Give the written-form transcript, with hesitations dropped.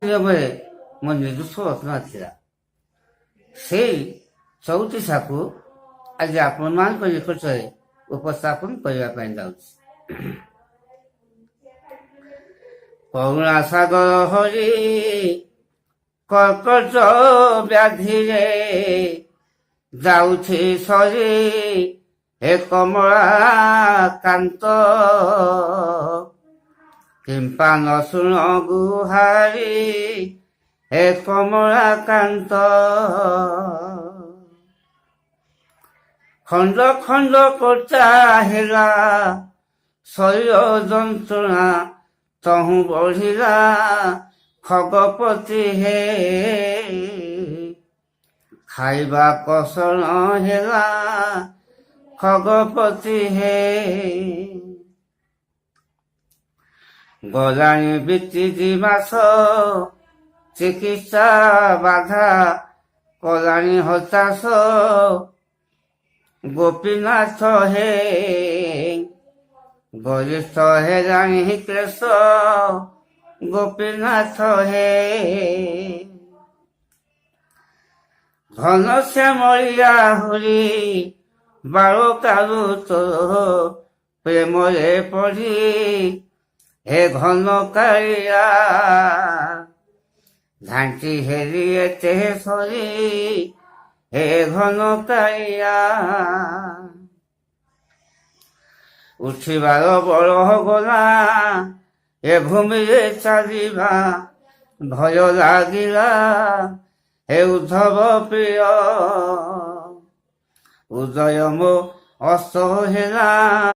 ଭାବରେ ମୋ ନିଜସ୍ୱ ରଚନା ଥିଲା। ସେଇ ଚଉତିଶାକୁ ଆଜି ଆପଣମାନଙ୍କ ନିକଟରେ ଉପସ୍ଥାପନ କରିବା ପାଇଁ ଯାଉଛି। କରୁଣା ସାଗର ହରି କର୍କଟ ବ୍ୟାଧିରେ ଯାଉଛି ସରି ହେ କମଳା କାନ୍ତ, କିମ୍ପା ନ ଶୁଣ ଗୁହାରି ହେ କମଳା କାନ୍ତ। ଖଣ୍ଡ ଖଣ୍ଡ କଟା ହେଲା ଶରୀର ଯନ୍ତ୍ରଣା, ତହୁଁ ବଢିଲା ଖଗପତି ହେ, ଖାଇବା କଷଣ ହେଲା ଖଗପତି ହେ। ଗଲାଣି ବିତି 2 ମାସ ଚିକିତ୍ସା ବାଧା କଲାଣି ହତାଶ ଗୋପୀନାଥ ହେ, ଗରିଷ୍ଠ ହେଲାଣି କ୍ଲେଶ ଗୋପୀନାଥ ହେ। ଘନ ଶ୍ୟାମଳିଆ ହୁରି ବାଳକାରୁ ତୋର ପ୍ରେମରେ ପଢି ହେ ଘନ କାଳିଆ, ଝାଞ୍ଚି ହେରି ଏତେ ସରି ହେ ଘନ କାଳିଆ। ଉଠିବାର ବଳ ଗଲା ଏ ଭୂମିରେ ଚାଲିବା, ଭୟ ଲାଗିଲା ହେ ଉଦ୍ଧବ ପ୍ରିୟ, ଉଦୟ ମୋ ଅସ୍ତ ହେଲା।